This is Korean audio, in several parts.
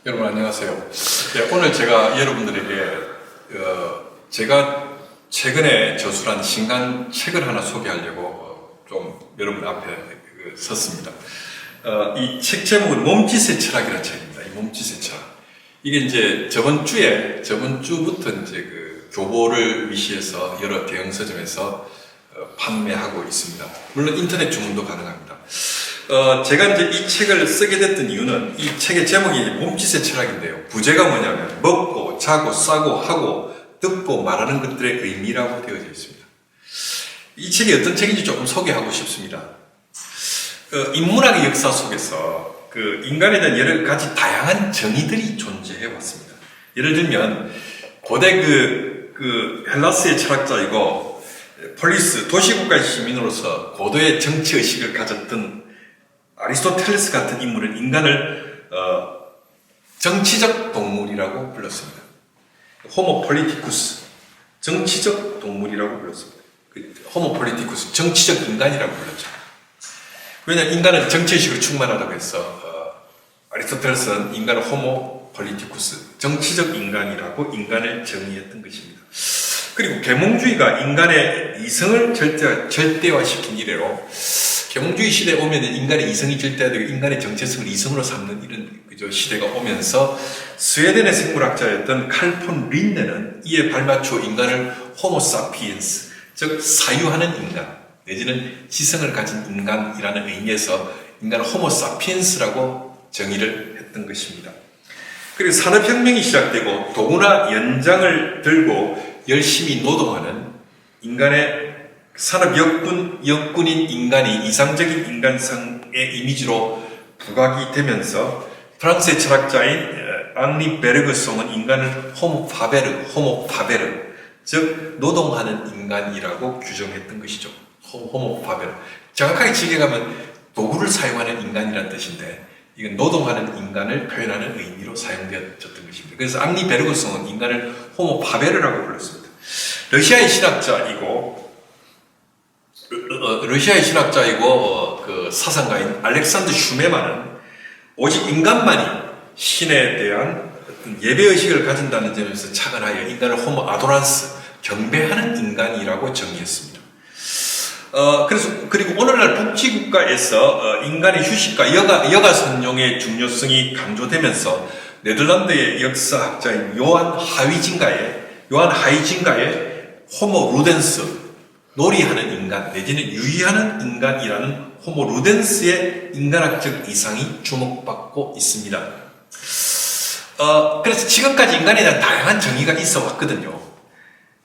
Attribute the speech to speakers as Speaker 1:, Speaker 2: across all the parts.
Speaker 1: 여러분 안녕하세요. 네, 오늘 제가 여러분들에게 제가 최근에 저술한 신간 책을 하나 소개하려고 좀 여러분 앞에 섰습니다. 이 책 제목은 몸짓의 철학이라는 책입니다. 이 몸짓의 철학. 이게 이제 저번 주부터 이제 그 교보를 위시해서 여러 대형 서점에서 판매하고 있습니다. 물론 인터넷 주문도 가능합니다. 제가 이제 이 책을 쓰게 됐던 이유는 이 책의 제목이 몸짓의 철학인데요. 부제가 뭐냐면 먹고 자고 싸고 하고 듣고 말하는 것들의 의미라고 되어져 있습니다. 이 책이 어떤 책인지 조금 소개하고 싶습니다. 인문학의 역사 속에서 그 인간에 대한 여러 가지 다양한 정의들이 존재해 왔습니다. 예를 들면 고대 그 헬라스의 철학자이고 폴리스 도시국가의 시민으로서 고도의 정치의식을 가졌던 아리스토텔레스 같은 인물은 인간을 정치적 동물이라고 불렀습니다. 호모 폴리티쿠스, 정치적 동물이라고 불렀습니다. 호모 폴리티쿠스, 정치적 인간이라고 불렀죠. 왜냐하면 인간은 정치의식으로 충만하다고 해서 아리스토텔레스는 인간을 호모 폴리티쿠스, 정치적 인간이라고 인간을 정의했던 것입니다. 그리고 계몽주의가 인간의 이성을 절대화시킨 이래로 계몽주의 시대에 오면 인간의 이성이 절대화되고 인간의 정체성을 이성으로 삼는 이런 시대가 오면서 스웨덴의 생물학자였던 칼 폰 린네는 이에 발맞추어 인간을 호모 사피엔스, 즉 사유하는 인간 내지는 지성을 가진 인간이라는 의미에서 인간을 호모 사피엔스라고 정의를 했던 것입니다. 그리고 산업혁명이 시작되고 도구나 연장을 들고 열심히 노동하는 인간의 산업 역군인 인간이 이상적인 인간상의 이미지로 부각이 되면서 프랑스의 철학자인 앙리 베르그송은 인간을 호모 파베르, 즉 노동하는 인간이라고 규정했던 것이죠. 호모 파베르. 정확하게 직역하면 도구를 사용하는 인간이라는 뜻인데 이건 노동하는 인간을 표현하는 의미로 사용되었던 것입니다. 그래서 앙리 베르그송은 인간을 호모 파베르라고 불렀습니다. 러시아의 신학자이고 그 사상가인 알렉산드 슈메만은 오직 인간만이 신에 대한 어떤 예배의식을 가진다는 점에서 착안하여 인간을 호모 아도란스, 경배하는 인간이라고 정의했습니다. 그리고 오늘날 북지국가에서 인간의 휴식과 여가 선용의 중요성이 강조되면서 네덜란드의 역사학자인 요한 하이징가의 호모 루덴스, 놀이하는 인간 내지는 유의하는 인간이라는 호모 루덴스의 인간학적 이상이 주목받고 있습니다. 그래서 지금까지 인간에 대한 다양한 정의가 있어 왔거든요.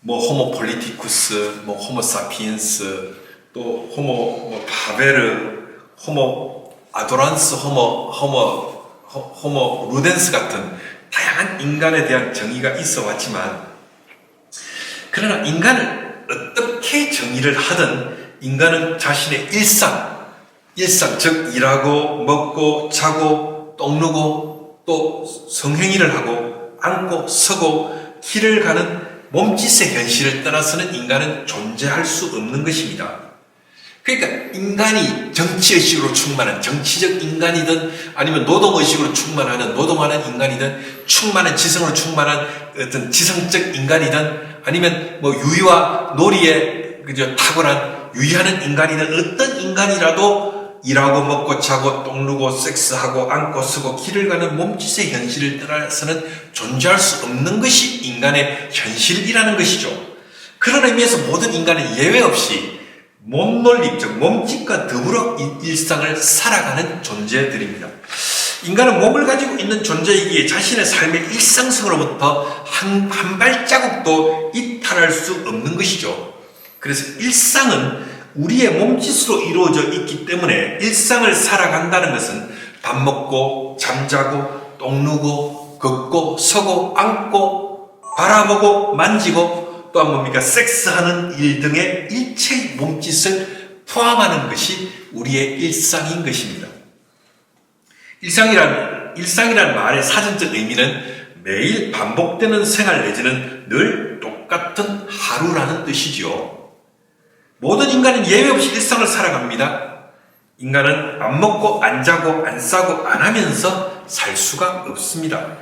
Speaker 1: 호모 폴리티쿠스, 호모 사피엔스, 또 호모 파베르, 호모 아도란스, 호모 루덴스 같은 다양한 인간에 대한 정의가 있어 왔지만 그러나 인간을 어떻게 정의를 하든 인간은 자신의 일상 즉 일하고 먹고 자고 똥 누고 또 성행위를 하고 앉고 서고 길을 가는 몸짓의 현실을 떠나서는 인간은 존재할 수 없는 것입니다. 그러니까 인간이 정치의식으로 충만한 정치적 인간이든 아니면 노동의식으로 충만하는 노동하는 인간이든 충만한 지성으로 충만한 어떤 지성적 인간이든 아니면 유의와 놀이에 탁월한 유의하는 인간이든 어떤 인간이라도 일하고 먹고 자고 똥 누고 섹스하고 앉고 서고 길을 가는 몸짓의 현실을 떠나서는 존재할 수 없는 것이 인간의 현실이라는 것이죠. 그런 의미에서 모든 인간은 예외 없이 몸놀림, 즉 몸짓과 더불어 일상을 살아가는 존재들입니다. 인간은 몸을 가지고 있는 존재이기에 자신의 삶의 일상성으로부터 한 발자국도 이탈할 수 없는 것이죠. 그래서 일상은 우리의 몸짓으로 이루어져 있기 때문에 일상을 살아간다는 것은 밥 먹고 잠자고 똥 누고 걷고 서고 앉고 바라보고 만지고 또한 뭡니까 섹스하는 일 등의 일체의 몸짓을 포함하는 것이 우리의 일상인 것입니다. 일상이란 말의 사전적 의미는 매일 반복되는 생활 내지는 늘 똑같은 하루라는 뜻이지요. 모든 인간은 예외 없이 일상을 살아갑니다. 인간은 안 먹고 안 자고 안 싸고 안 하면서 살 수가 없습니다.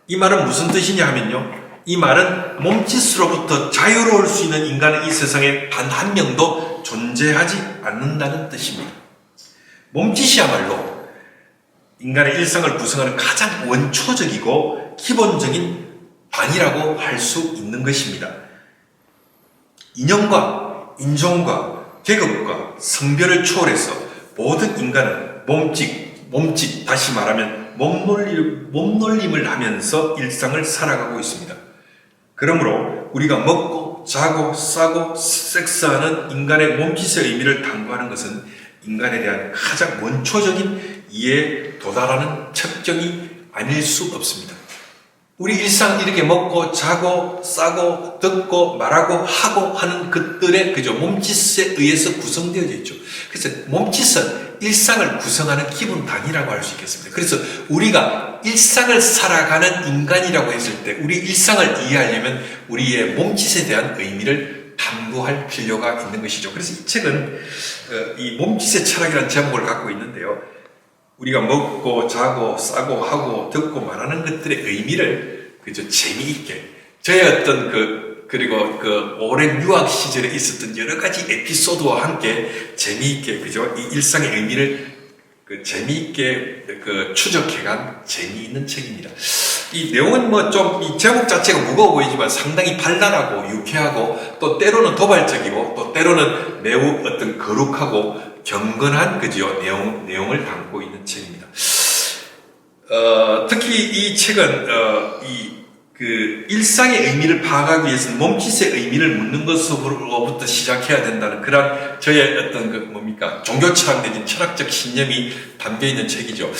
Speaker 1: 이 말은 무슨 뜻이냐 하면요, 이 말은 몸짓으로부터 자유로울 수 있는 인간은 이 세상에 단 한 명도 존재하지 않는다는 뜻입니다. 몸짓이야말로 인간의 일상을 구성하는 가장 원초적이고 기본적인 반이라고 할 수 있는 것입니다. 이념과 인종과 계급과 성별을 초월해서 모든 인간은 몸짓, 다시 말하면 몸놀림을 하면서 일상을 살아가고 있습니다. 그러므로 우리가 먹고 자고 싸고 섹스하는 인간의 몸짓의 의미를 탐구하는 것은 인간에 대한 가장 원초적인 이해에 도달하는 측정이 아닐 수 없습니다. 우리 일상 이렇게 먹고 자고 싸고 듣고 말하고 하고 하는 것들의 그저 몸짓에 의해서 구성되어져 있죠. 그래서 몸짓은 일상을 구성하는 기본 단위라고 할 수 있겠습니다. 그래서 우리가 일상을 살아가는 인간이라고 했을 때 우리 일상을 이해하려면 우리의 몸짓에 대한 의미를 탐구할 필요가 있는 것이죠. 그래서 이 책은 이 몸짓의 철학이라는 제목을 갖고 있는데요. 우리가 먹고 자고 싸고 하고 듣고 말하는 것들의 의미를 그저 재미있게 저의 어떤 그리고 오랜 유학 시절에 있었던 여러 가지 에피소드와 함께 재미있게 그저 이 일상의 의미를 재미있게 추적해간 재미있는 책입니다. 이 내용은 이 제목 자체가 무거워 보이지만 상당히 발랄하고 유쾌하고 또 때로는 도발적이고 또 때로는 매우 어떤 거룩하고 경건한 내용을 담고 있는 책입니다. 특히 이 책은 일상의 의미를 파악하기 위해서는 몸짓의 의미를 묻는 것으로부터 시작해야 된다는 그런 저의 어떤 종교 철학 내진 철학적 신념이 담겨 있는 책이죠.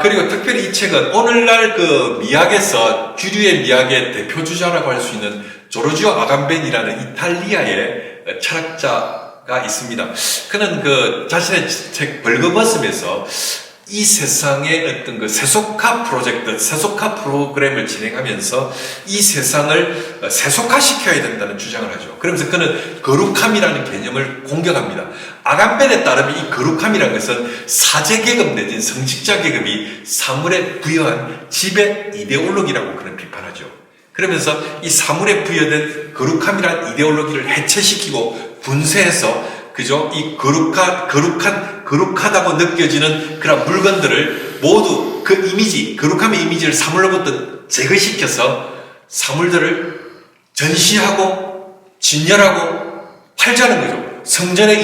Speaker 1: 그리고 특별히 이 책은 오늘날 미학에서 주류의 미학의 대표 주자라고 할 수 있는 조르지오 아감벤이라는 이탈리아의 철학자가 있습니다. 그는 자신의 책 벌거벗음에서 이 세상의 어떤 세속화 프로젝트, 세속화 프로그램을 진행하면서 이 세상을 세속화시켜야 된다는 주장을 하죠. 그러면서 그는 거룩함이라는 개념을 공격합니다. 아감벤에 따르면 이 거룩함이라는 것은 사제계급 내진 성직자 계급이 사물에 부여한 지배 이데올로기라고 그는 비판하죠. 그러면서 이 사물에 부여된 거룩함이라는 이데올로기를 해체시키고 분쇄해서 그죠? 이 거룩하다고 느껴지는 그런 물건들을 모두 거룩함의 이미지를 사물로부터 제거시켜서 사물들을 전시하고 진열하고 팔자는 거죠. 성전에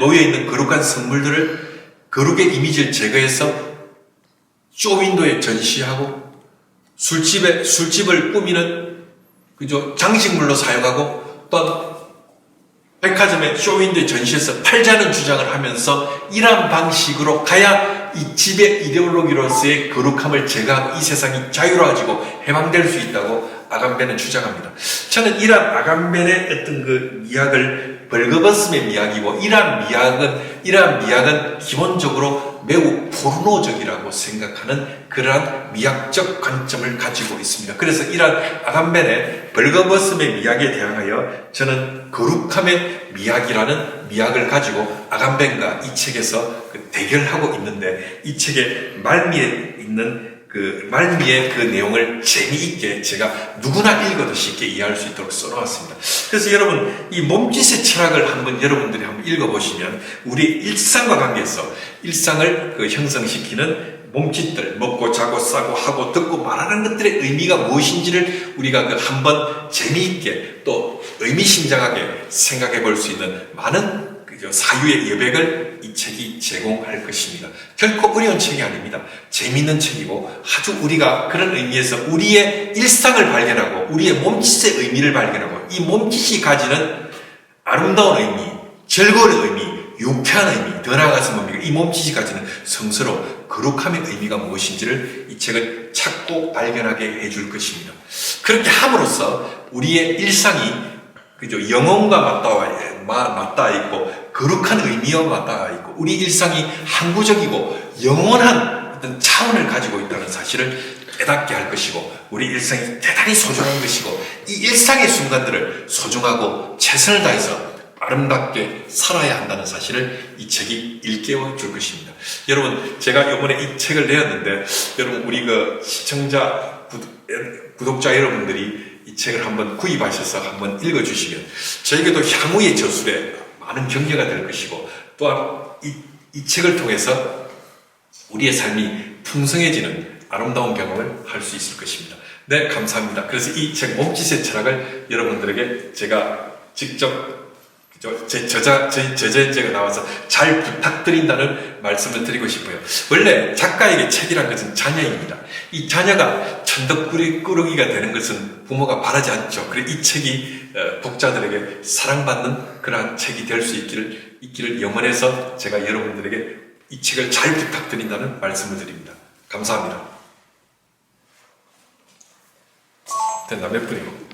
Speaker 1: 놓여있는 거룩한 선물들을 거룩의 이미지를 제거해서 쇼윈도에 전시하고 술집을 꾸미는 그죠? 장식물로 사용하고 또 백화점에 쇼윈도에 전시해서 팔자는 주장을 하면서 이러한 방식으로 가야 이 지배 이데올로기로서의 거룩함을 제거하고 이 세상이 자유로워지고 해방될 수 있다고 아감벤은 주장합니다. 저는 이러한 아감벤의 어떤 미학을 벌거벗음의 미학이고 이러한 미학은 기본적으로 매우 포르노적이라고 생각하는 그러한 미학적 관점을 가지고 있습니다. 그래서 이러한 아감벤의 벌거벗음의 미학에 대항하여 저는 거룩함의 미학이라는 미학을 가지고 아감벤과 이 책에서 대결하고 있는데 이 책의 말미에 있는 말미의 내용을 재미있게 제가 누구나 읽어도 쉽게 이해할 수 있도록 써놓았습니다. 그래서 여러분, 이 몸짓의 철학을 여러분들이 한번 읽어보시면 우리 일상과 관계에서 일상을 형성시키는 몸짓들, 먹고 자고 싸고 하고 듣고 말하는 것들의 의미가 무엇인지를 우리가 한번 재미있게 또 의미심장하게 생각해 볼 수 있는 많은 사유의 여백을 이 책이 제공할 것입니다. 결코 어려운 책이 아닙니다. 재미있는 책이고 아주 우리가 그런 의미에서 우리의 일상을 발견하고 우리의 몸짓의 의미를 발견하고 이 몸짓이 가지는 아름다운 의미, 즐거운 의미, 유쾌한 의미, 더 나아가서 뭡니까? 이 몸짓이 가지는 성스러운 거룩함의 의미가 무엇인지를 이 책은 찾고 발견하게 해줄 것입니다. 그렇게 함으로써 우리의 일상이 그죠? 영혼과 맞닿아 있고 거룩한 의미와 맞닿아 있고 우리 일상이 항구적이고 영원한 어떤 차원을 가지고 있다는 사실을 깨닫게 할 것이고 우리 일상이 대단히 소중한 것이고 이 일상의 순간들을 소중하고 최선을 다해서 아름답게 살아야 한다는 사실을 이 책이 일깨워 줄 것입니다. 여러분, 제가 이번에 이 책을 내었는데, 여러분, 우리 그 시청자, 구독자 여러분들이 이 책을 한번 구입하셔서 한번 읽어주시면 저에게도 향후의 저술에 많은 경계가 될 것이고, 또한 이 책을 통해서 우리의 삶이 풍성해지는 아름다운 경험을 할 수 있을 것입니다. 네, 감사합니다. 그래서 이 책 몸짓의 철학을 여러분들에게 제가 직접 제 저자가 나와서 잘 부탁드린다는 말씀을 드리고 싶어요. 원래 작가에게 책이란 것은 자녀입니다. 이 자녀가 천덕꾸러기가 되는 것은 부모가 바라지 않죠. 그래서 이 책이 독자들에게 사랑받는 그러한 책이 될 수 있기를 염원해서 제가 여러분들에게 이 책을 잘 부탁드린다는 말씀을 드립니다. 감사합니다. 됐나? 몇 분이고?